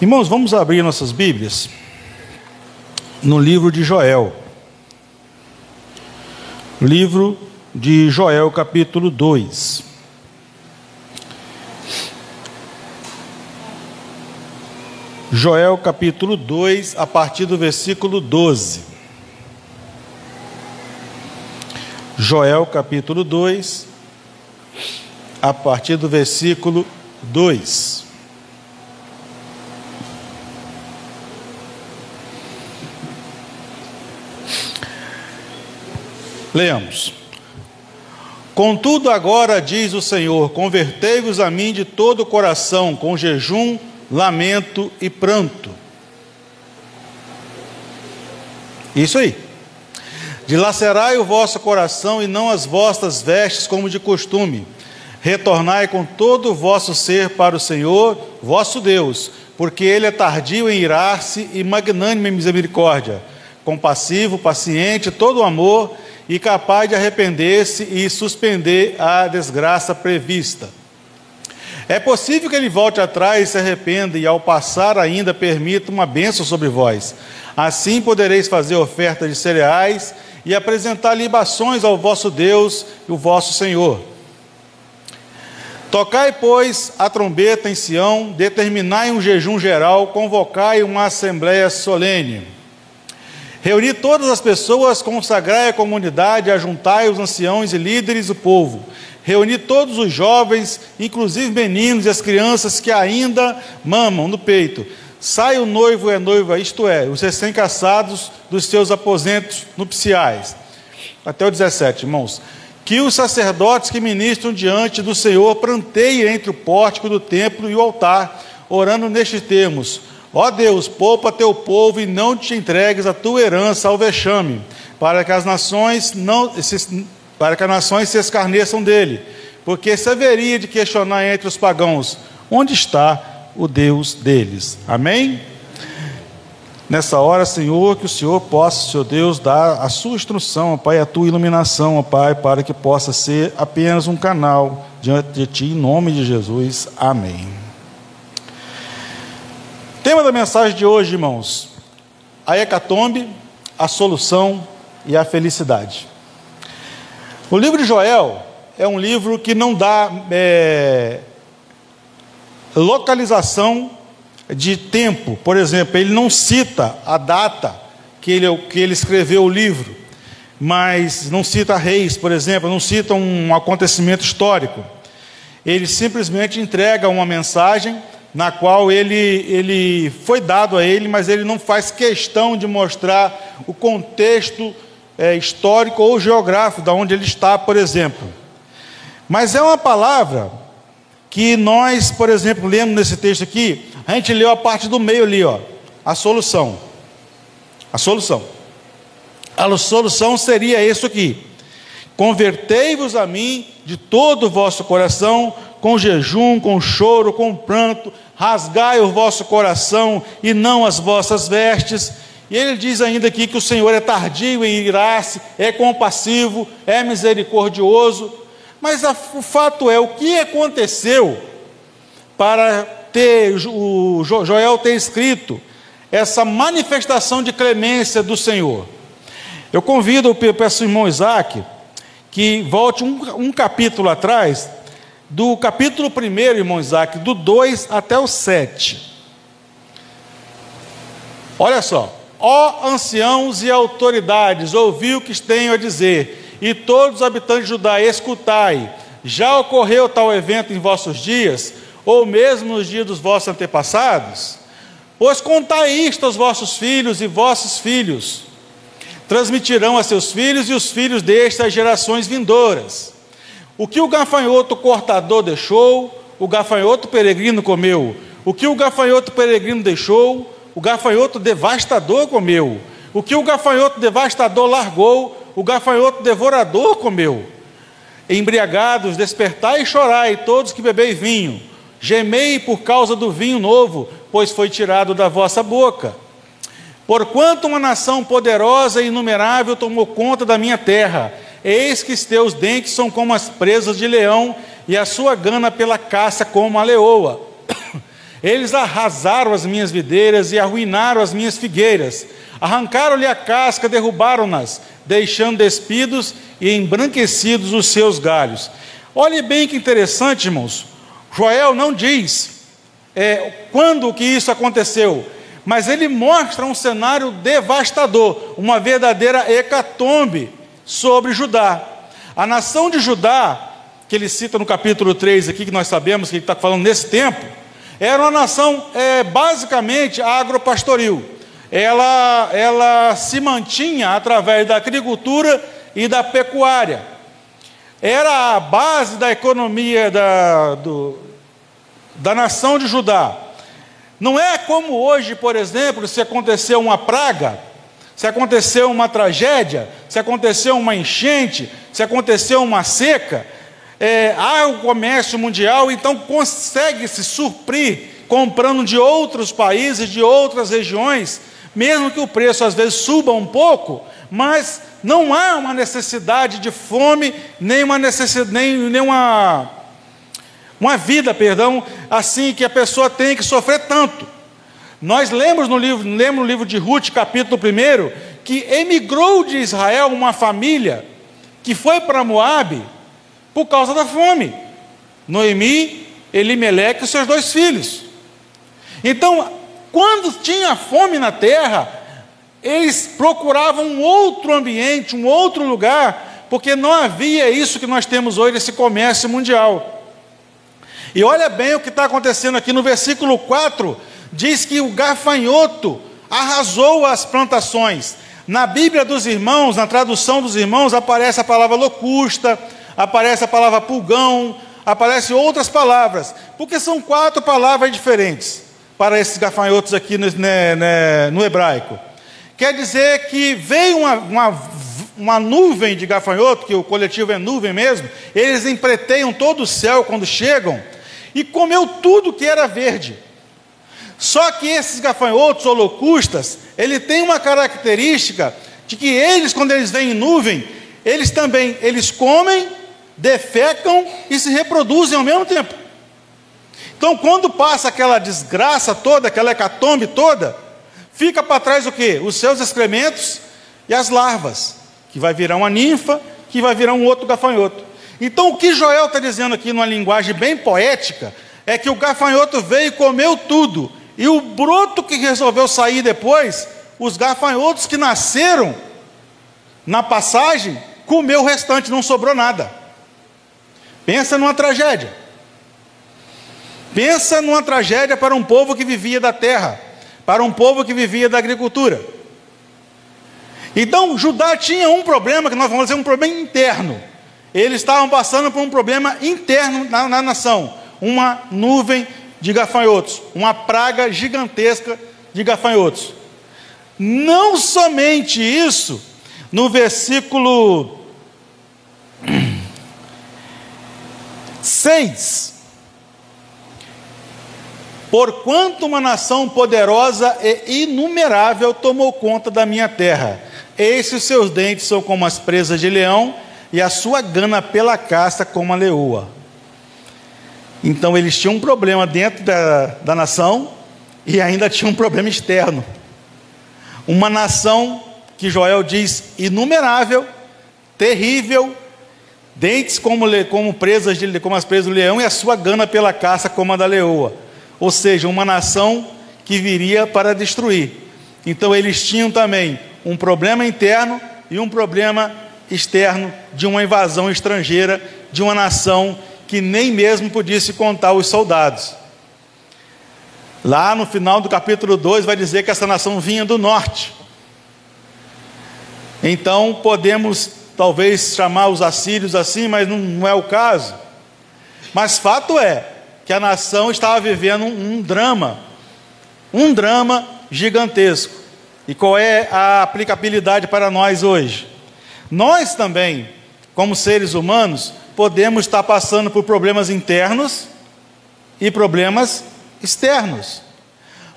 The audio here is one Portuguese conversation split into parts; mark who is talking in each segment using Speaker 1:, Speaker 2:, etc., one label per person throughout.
Speaker 1: Irmãos, vamos abrir nossas Bíblias no livro de Joel. Livro de Joel, capítulo 2. Joel, capítulo 2, a partir do versículo 12. Joel, capítulo 2, a partir do versículo 2. Leamos. Contudo agora diz o Senhor, convertei-vos a mim de todo o coração, com jejum, lamento e pranto. Isso aí. Dilacerai o vosso coração e não as vossas vestes como de costume. Retornai com todo o vosso ser para o Senhor, vosso Deus, porque Ele é tardio em irar-se e magnânimo em misericórdia, compassivo, paciente, todo amor e capaz de arrepender-se e suspender a desgraça prevista. É possível que ele volte atrás e se arrependa, e ao passar ainda permita uma bênção sobre vós. Assim podereis fazer oferta de cereais e apresentar libações ao vosso Deus e o vosso Senhor. Tocai, pois, a trombeta em Sião, determinai um jejum geral, convocai uma assembleia solene. Reuni todas as pessoas, consagrai a comunidade, ajuntai os anciãos e líderes do povo. Reuni todos os jovens, inclusive meninos e as crianças que ainda mamam no peito. Sai o noivo e a noiva, isto é, os recém-casados dos seus aposentos nupciais. Até o 17, irmãos. Que os sacerdotes que ministram diante do Senhor pranteiem entre o pórtico do templo e o altar, orando nestes termos: ó Deus, poupa teu povo e não te entregues a tua herança ao vexame, para que as nações se escarneçam dele, porque se haveria de questionar entre os pagãos, onde está o Deus deles? Amém? Nessa hora, Senhor, que o Senhor possa, Senhor Deus, dar a sua instrução, ó Pai, a tua iluminação, ó Pai, para que possa ser apenas um canal diante de Ti, em nome de Jesus. Amém. Tema da mensagem de hoje, irmãos: a hecatombe, a solução e a felicidade. O livro de Joel é um livro que não dá localização de tempo. Por exemplo, ele não cita a data que ele escreveu o livro, mas não cita reis, por exemplo, não cita um acontecimento histórico. Ele simplesmente entrega uma mensagem na qual ele foi dado a ele, mas ele não faz questão de mostrar o contexto histórico ou geográfico de onde ele está, por exemplo. Mas é uma palavra que nós, por exemplo, lendo nesse texto aqui, a gente leu a parte do meio ali, ó, a solução. A solução. A solução seria isso aqui: convertei-vos a mim de todo o vosso coração, com jejum, com choro, com pranto, rasgai o vosso coração e não as vossas vestes. E ele diz ainda aqui que o Senhor é tardio em irar-se, é compassivo, é misericordioso. Mas o fato é, o que aconteceu para o Joel ter escrito essa manifestação de clemência do Senhor? Eu convido o irmão Isaac que volte um capítulo atrás, do capítulo 1, irmão Isaac, do 2 até o 7. Olha só: ó anciãos e autoridades, ouvi o que tenho a dizer, e todos os habitantes de Judá, escutai. Já ocorreu tal evento em vossos dias, ou mesmo nos dias dos vossos antepassados? Pois contai isto aos vossos filhos, e vossos filhos transmitirão a seus filhos, e os filhos destes às gerações vindouras. O que o gafanhoto cortador deixou, o gafanhoto peregrino comeu. O que o gafanhoto peregrino deixou, o gafanhoto devastador comeu. O que o gafanhoto devastador largou, o gafanhoto devorador comeu. Embriagados, despertai e chorai, todos que bebeis vinho. Gemei por causa do vinho novo, pois foi tirado da vossa boca. Porquanto uma nação poderosa e inumerável tomou conta da minha terra, eis que os teus dentes são como as presas de leão, e a sua gana pela caça como a leoa. Eles arrasaram as minhas videiras e arruinaram as minhas figueiras. Arrancaram-lhe a casca, derrubaram-nas, deixando despidos e embranquecidos os seus galhos. Olhe bem que interessante, irmãos. Joel não diz quando que isso aconteceu, mas ele mostra um cenário devastador, uma verdadeira hecatombe sobre Judá. A nação de Judá, que ele cita no capítulo 3 aqui, que nós sabemos que ele está falando nesse tempo, era uma nação basicamente agropastoril. Ela se mantinha através da agricultura e da pecuária. Era a base da economia da nação de Judá. Não é como hoje, por exemplo, se aconteceu uma praga, se aconteceu uma tragédia, se aconteceu uma enchente, se aconteceu uma seca, há o comércio mundial, então consegue se suprir comprando de outros países, de outras regiões, mesmo que o preço às vezes suba um pouco, mas não há uma necessidade de fome, nem uma vida, assim que a pessoa tem que sofrer tanto. Nós lemos no livro de Ruth, capítulo 1, que emigrou de Israel uma família que foi para Moabe por causa da fome. Noemi, Elimeleque e seus 2 filhos. Então, quando tinha fome na terra, eles procuravam um outro ambiente, um outro lugar, porque não havia isso que nós temos hoje, esse comércio mundial. E olha bem o que está acontecendo aqui no versículo 4, diz que o gafanhoto arrasou as plantações. Na Bíblia dos irmãos, na tradução dos irmãos, aparece a palavra locusta, aparece a palavra pulgão, aparecem outras palavras, porque são 4 palavras diferentes para esses gafanhotos aqui no hebraico. Quer dizer que veio uma nuvem de gafanhoto, que o coletivo é nuvem mesmo, eles empreteiam todo o céu quando chegam, e comeu tudo que era verde. Só que esses gafanhotos ou locustas, ele tem uma característica de que eles, quando eles vêm em nuvem, eles comem, defecam e se reproduzem ao mesmo tempo. Então, quando passa aquela desgraça toda, aquela hecatombe toda, fica para trás o quê? Os seus excrementos e as larvas, que vai virar uma ninfa, que vai virar um outro gafanhoto. Então, o que Joel está dizendo aqui, numa linguagem bem poética, é que o gafanhoto veio e comeu tudo, e o broto que resolveu sair depois, os gafanhotos que nasceram na passagem, comeu o restante, não sobrou nada. Pensa numa tragédia. Pensa numa tragédia para um povo que vivia da terra, para um povo que vivia da agricultura. Então, Judá tinha um problema, que nós vamos dizer um problema interno. Eles estavam passando por um problema interno na nação, uma nuvem de gafanhotos, uma praga gigantesca de gafanhotos. Não somente isso, no versículo 6, porquanto uma nação poderosa e inumerável tomou conta da minha terra, eis os seus dentes são como as presas de leão, e a sua gana pela caça como a leoa. Então eles tinham um problema dentro da nação, e ainda tinham um problema externo. Uma nação que Joel diz inumerável, terrível, dentes como as presas do leão, e a sua gana pela caça como a da leoa. Ou seja, uma nação que viria para destruir. Então eles tinham também um problema interno e um problema externo de uma invasão estrangeira, de uma nação que nem mesmo podia se contar os soldados. Lá no final do capítulo 2 vai dizer que essa nação vinha do norte. Então podemos talvez chamar os assírios assim, mas não é o caso. Mas fato é que a nação estava vivendo um drama gigantesco. E qual é a aplicabilidade para nós hoje? Nós também, como seres humanos, podemos estar passando por problemas internos e problemas externos.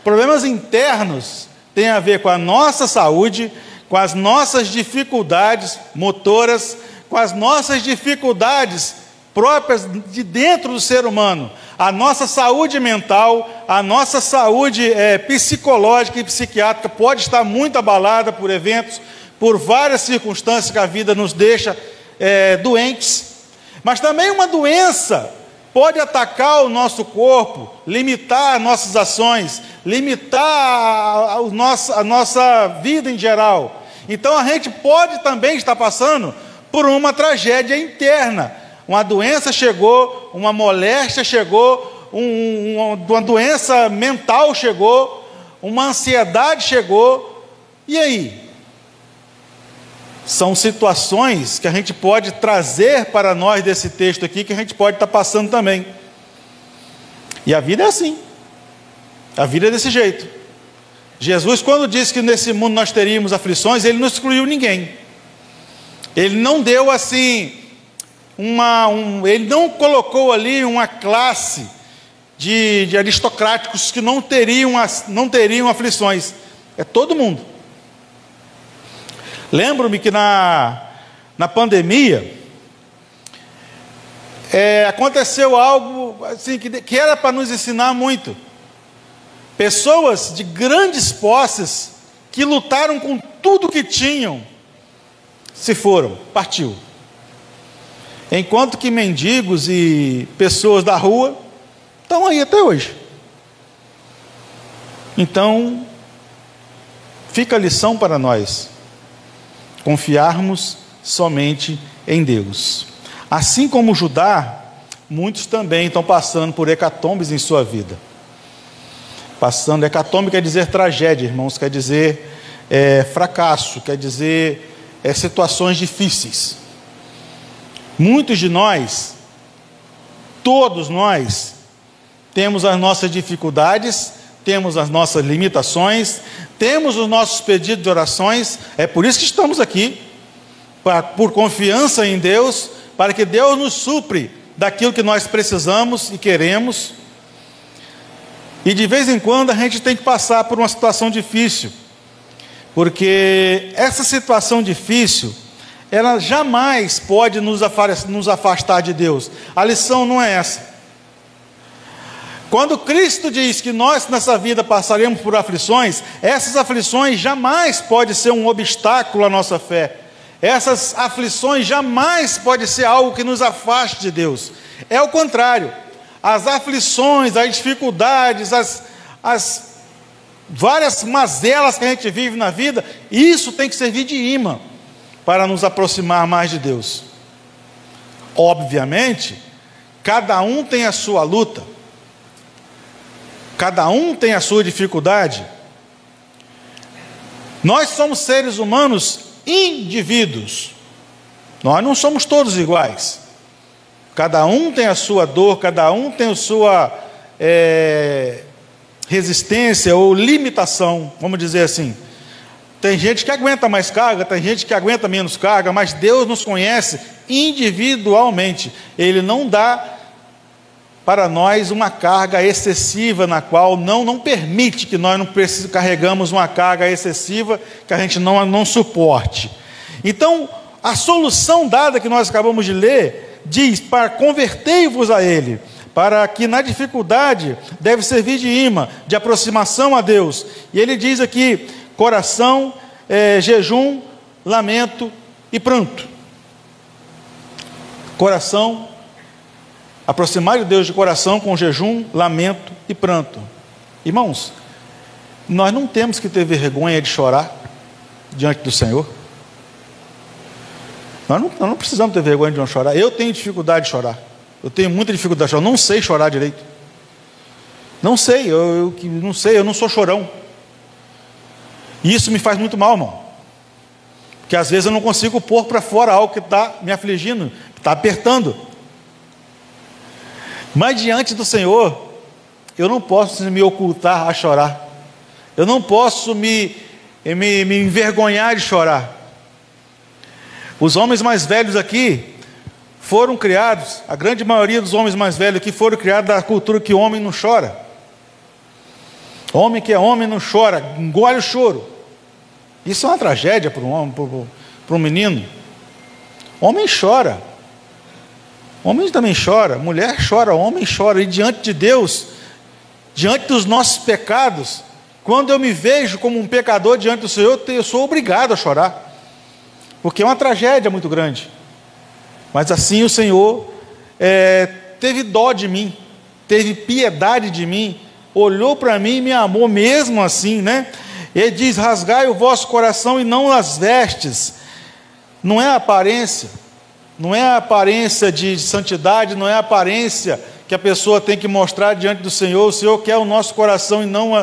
Speaker 1: Problemas internos têm a ver com a nossa saúde, com as nossas dificuldades motoras, com as nossas dificuldades próprias de dentro do ser humano. A nossa saúde mental, a nossa saúde psicológica e psiquiátrica pode estar muito abalada por eventos, por várias circunstâncias que a vida nos deixa doentes. Mas também uma doença pode atacar o nosso corpo, limitar nossas ações, limitar a nossa vida em geral. Então a gente pode também estar passando por uma tragédia interna. Uma doença chegou, uma moléstia chegou, uma doença mental chegou, uma ansiedade chegou. E aí? São situações que a gente pode trazer para nós desse texto aqui, que a gente pode estar passando também. E a vida é assim. A vida é desse jeito. Jesus, quando disse que nesse mundo nós teríamos aflições, Ele não excluiu ninguém. Ele não deu assim, Ele não colocou ali uma classe de aristocráticos que não teriam aflições. É todo mundo. Lembro-me que na pandemia, aconteceu algo assim, que era para nos ensinar muito. Pessoas de grandes posses, que lutaram com tudo que tinham, se foram, partiu. Enquanto que mendigos e pessoas da rua estão aí até hoje. Então, fica a lição para nós: confiarmos somente em Deus. Assim como Judá, muitos também estão passando por hecatombes em sua vida. Hecatombe quer dizer tragédia, irmãos, quer dizer fracasso, quer dizer situações difíceis. Muitos de nós, todos nós, temos as nossas dificuldades, temos as nossas limitações, temos os nossos pedidos de orações. É por isso que estamos aqui, por confiança em Deus, para que Deus nos supre daquilo que nós precisamos e queremos. E de vez em quando a gente tem que passar por uma situação difícil, porque essa situação difícil, ela jamais pode nos afastar de Deus. A lição não é essa. Quando Cristo diz que nós nessa vida passaremos por aflições, essas aflições jamais podem ser um obstáculo à nossa fé. Essas aflições jamais podem ser algo que nos afaste de Deus. É o contrário. As aflições, as dificuldades, as várias mazelas que a gente vive na vida, isso tem que servir de imã para nos aproximar mais de Deus. Obviamente, cada um tem a sua luta, cada um tem a sua dificuldade. Nós somos seres humanos indivíduos, nós não somos todos iguais. Cada um tem a sua dor, cada um tem a sua resistência ou limitação, vamos dizer assim. Tem gente que aguenta mais carga, tem gente que aguenta menos carga, mas Deus nos conhece individualmente. Ele não dá para nós uma carga excessiva, na qual não permite que nós não carregamos uma carga excessiva que a gente não suporte. Então, a solução dada que nós acabamos de ler diz: para convertei-vos a Ele, para que na dificuldade deve servir de imã, de aproximação a Deus. E ele diz aqui: coração, jejum, lamento e pranto. Coração, aproximar de Deus de coração com jejum, lamento e pranto. Irmãos, nós não temos que ter vergonha de chorar diante do Senhor. Nós não precisamos ter vergonha de não chorar. Eu tenho dificuldade de chorar. Eu tenho muita dificuldade de chorar. Eu não sei chorar direito. Não sei, eu não sou chorão. E isso me faz muito mal, irmão. Porque às vezes eu não consigo pôr para fora algo que está me afligindo, que está apertando. Mas diante do Senhor, eu não posso me ocultar a chorar. Eu não posso me envergonhar de chorar. Os homens mais velhos aqui foram criados, a grande maioria dos homens mais velhos aqui foram criados da cultura que o homem não chora. Homem que é homem não chora, engole o choro. Isso é uma tragédia para um homem, para um menino. Homem chora. Homem também chora, mulher chora, homem chora. E diante de Deus, diante dos nossos pecados, quando eu me vejo como um pecador diante do Senhor, eu sou obrigado a chorar, porque é uma tragédia muito grande. Mas assim o Senhor teve dó de mim, teve piedade de mim, olhou para mim e me amou mesmo assim, né? Ele diz: rasgai o vosso coração e não as vestes. Não é a aparência, não é a aparência de santidade, não é a aparência que a pessoa tem que mostrar diante do Senhor. O Senhor quer o nosso coração e não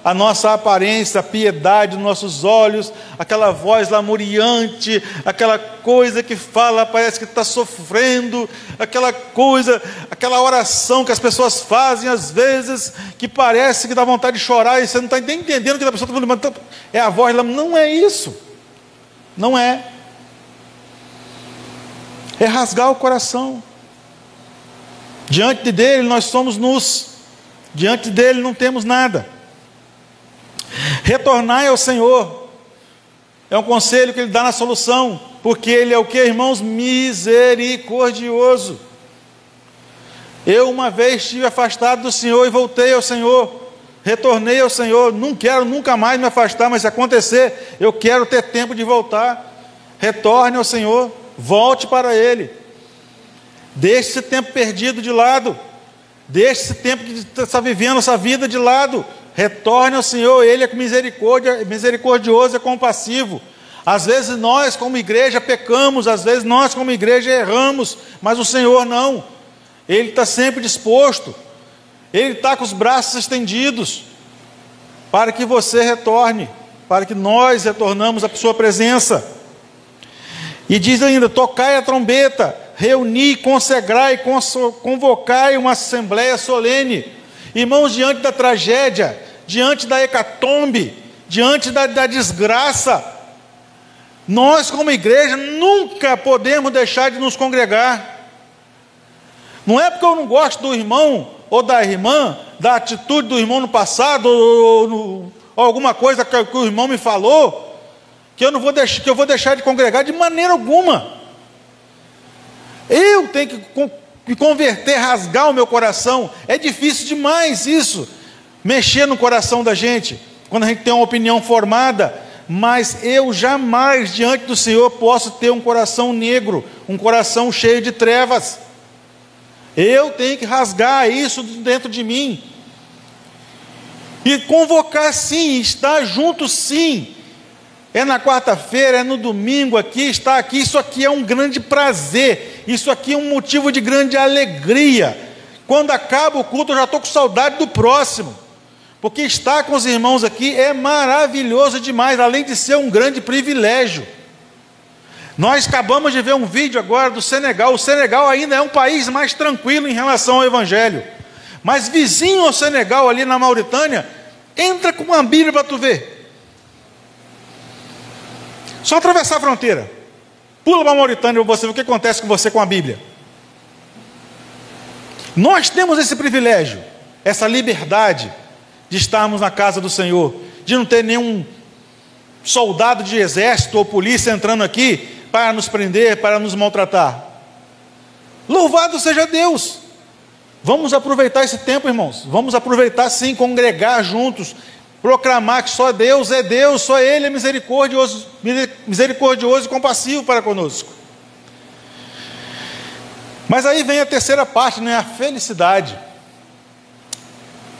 Speaker 1: a nossa aparência, a piedade dos nossos olhos, aquela voz lamuriante, aquela coisa que fala, parece que está sofrendo, aquela coisa, aquela oração que as pessoas fazem às vezes, que parece que dá vontade de chorar, e você não está nem entendendo o que a pessoa está falando, é a voz, não é isso, não é. É rasgar o coração. Diante dele nós somos nus, diante dele não temos nada. Retornai ao Senhor, é um conselho que ele dá na solução, porque ele é o que, irmãos? Misericordioso. Eu uma vez estive afastado do Senhor e voltei ao Senhor, retornei ao Senhor, não quero nunca mais me afastar, mas se acontecer, eu quero ter tempo de voltar. Retorne ao Senhor, volte para Ele, deixe esse tempo perdido de lado, deixe esse tempo que está vivendo essa vida de lado. Retorne ao Senhor, Ele é misericordioso, é compassivo. Às vezes nós como igreja pecamos, às vezes nós como igreja erramos, mas o Senhor não. Ele está sempre disposto, Ele está com os braços estendidos, para que você retorne, para que nós retornamos à sua presença. E diz ainda: tocai a trombeta, reuni, consagrai, convocai uma assembleia solene. Irmãos, diante da tragédia, diante da hecatombe, diante da desgraça, nós como igreja nunca podemos deixar de nos congregar. Não é porque eu não gosto do irmão ou da irmã, da atitude do irmão no passado, ou alguma coisa que o irmão me falou, que eu vou deixar de congregar de maneira alguma. Eu tenho que me converter, rasgar o meu coração. É difícil demais isso, mexer no coração da gente, quando a gente tem uma opinião formada. Mas eu jamais diante do Senhor posso ter um coração negro, um coração cheio de trevas. Eu tenho que rasgar isso dentro de mim, e convocar sim, estar junto sim. É na quarta-feira, é no domingo aqui, está aqui, isso aqui é um grande prazer, isso aqui é um motivo de grande alegria. Quando acaba o culto eu já estou com saudade do próximo, porque estar com os irmãos aqui é maravilhoso demais, além de ser um grande privilégio. Nós acabamos de ver um vídeo agora do Senegal. O Senegal ainda é um país mais tranquilo em relação ao Evangelho, mas vizinho ao Senegal, ali na Mauritânia, entra com uma Bíblia para tu ver. Só atravessar a fronteira, pula para a Mauritânia, você vê o que acontece com você com a Bíblia. Nós temos esse privilégio, essa liberdade de estarmos na casa do Senhor, de não ter nenhum soldado de exército ou polícia entrando aqui para nos prender, para nos maltratar. Louvado seja Deus. Vamos aproveitar esse tempo, irmãos. Vamos aproveitar sim, congregar juntos, proclamar que só Deus é Deus, só Ele é misericordioso e compassivo para conosco. Mas aí vem a terceira parte, né? A felicidade.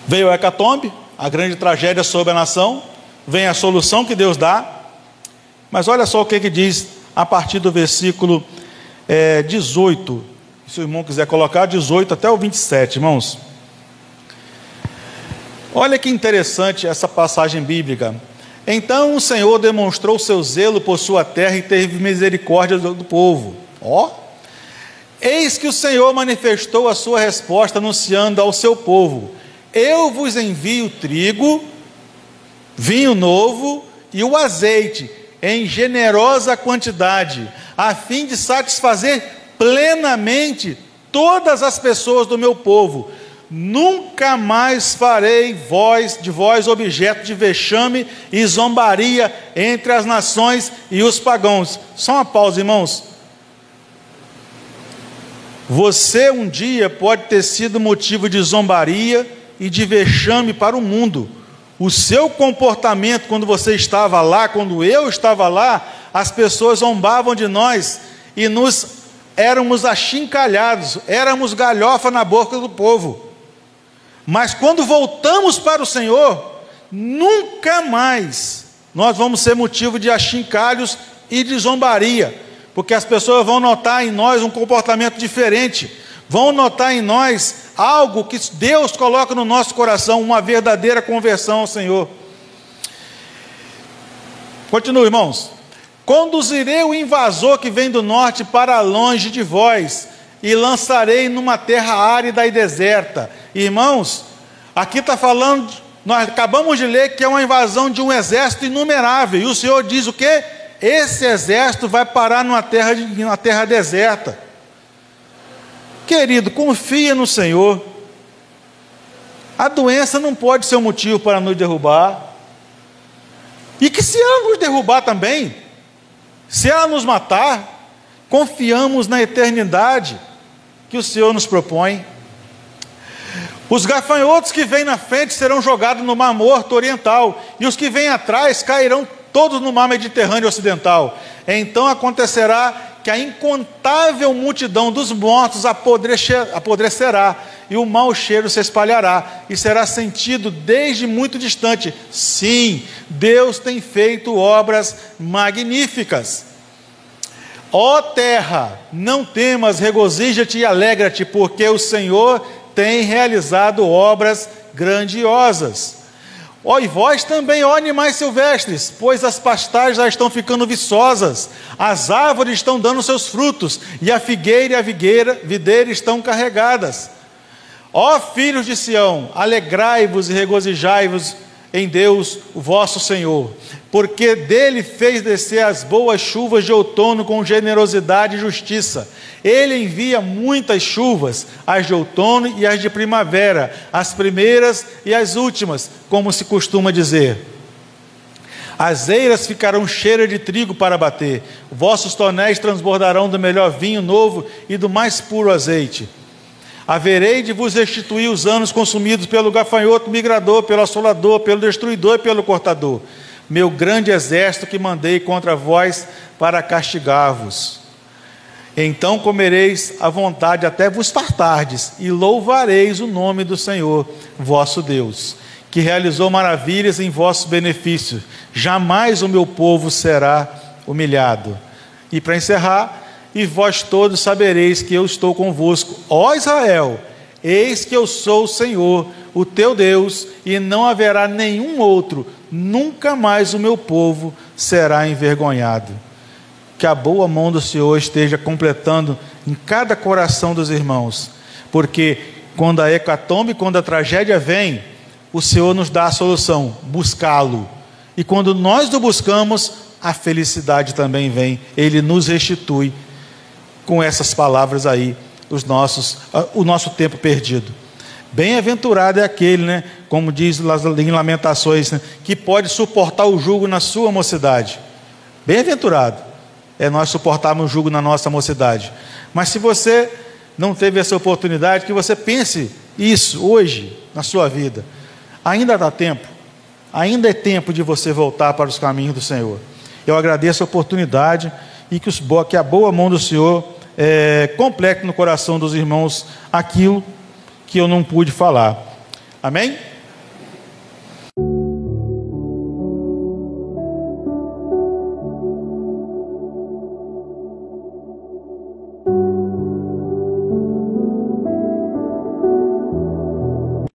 Speaker 1: Veio a hecatombe, a grande tragédia sobre a nação, vem a solução que Deus dá. Mas olha só o que diz a partir do versículo 18, se o irmão quiser colocar, 18 até o 27, irmãos. Olha que interessante essa passagem bíblica. Então o Senhor demonstrou seu zelo por sua terra e teve misericórdia do povo. Eis que o Senhor manifestou a sua resposta, anunciando ao seu povo: eu vos envio trigo, vinho novo e o azeite em generosa quantidade, a fim de satisfazer plenamente todas as pessoas do meu povo. Nunca mais farei de vós objeto de vexame e zombaria entre as nações e os pagãos. Só uma pausa, irmãos. Você um dia pode ter sido motivo de zombaria e de vexame para o mundo. O seu comportamento quando você estava lá, quando eu estava lá, as pessoas zombavam de nós e éramos achincalhados, éramos galhofa na boca do povo. Mas quando voltamos para o Senhor, nunca mais nós vamos ser motivo de achincalhos e de zombaria, porque as pessoas vão notar em nós um comportamento diferente, vão notar em nós algo que Deus coloca no nosso coração, uma verdadeira conversão ao Senhor. Continua, irmãos. Conduzirei o invasor que vem do norte para longe de vós, e lançarei numa terra árida e deserta. Irmãos, aqui está falando, nós acabamos de ler que é uma invasão de um exército inumerável, e o Senhor diz o quê? Esse exército vai parar numa terra deserta. Querido, confia no Senhor. A doença não pode ser um motivo para nos derrubar, e que se ela nos derrubar também, se ela nos matar, confiamos na eternidade que o Senhor nos propõe. Os gafanhotos que vêm na frente serão jogados no Mar Morto Oriental, e os que vêm atrás cairão todos no Mar Mediterrâneo Ocidental. Então acontecerá que a incontável multidão dos mortos apodrecerá, e o mau cheiro se espalhará, e será sentido desde muito distante. Sim, Deus tem feito obras magníficas. Ó terra, não temas, regozija-te e alegra-te, porque o Senhor tem realizado obras grandiosas. Ó, e vós também, ó animais silvestres, pois as pastagens já estão ficando viçosas, as árvores estão dando seus frutos, e a figueira e a videira estão carregadas. Ó filhos de Sião, alegrai-vos e regozijai-vos em Deus, o vosso Senhor, porque dele fez descer as boas chuvas de outono com generosidade e justiça. Ele envia muitas chuvas, as de outono e as de primavera, as primeiras e as últimas, como se costuma dizer. As eiras ficarão cheias de trigo para bater, vossos tonéis transbordarão do melhor vinho novo e do mais puro azeite. Haverei de vos restituir os anos consumidos pelo gafanhoto migrador, pelo assolador, pelo destruidor e pelo cortador, meu grande exército que mandei contra vós para castigar-vos. Então comereis à vontade até vos fartardes, e louvareis o nome do Senhor, vosso Deus, que realizou maravilhas em vosso benefício. Jamais o meu povo será humilhado. E para encerrar, e vós todos sabereis que eu estou convosco, ó Israel, eis que eu sou o Senhor, o teu Deus, e não haverá nenhum outro, nunca mais o meu povo será envergonhado. Que a boa mão do Senhor esteja completando em cada coração dos irmãos, porque quando a hecatombe, quando a tragédia vem, o Senhor nos dá a solução, buscá-lo, e quando nós o buscamos, a felicidade também vem, Ele nos restitui com essas palavras aí, o nosso tempo perdido. Bem-aventurado é aquele, né, como diz em Lamentações, né, que pode suportar o jugo na sua mocidade. Bem-aventurado é nós suportarmos o jugo na nossa mocidade. Mas se você não teve essa oportunidade, que você pense isso hoje na sua vida. Ainda dá tempo, ainda é tempo de você voltar para os caminhos do Senhor. Eu agradeço a oportunidade e que a boa mão do Senhor complete no coração dos irmãos aquilo que eu não pude falar. Amém?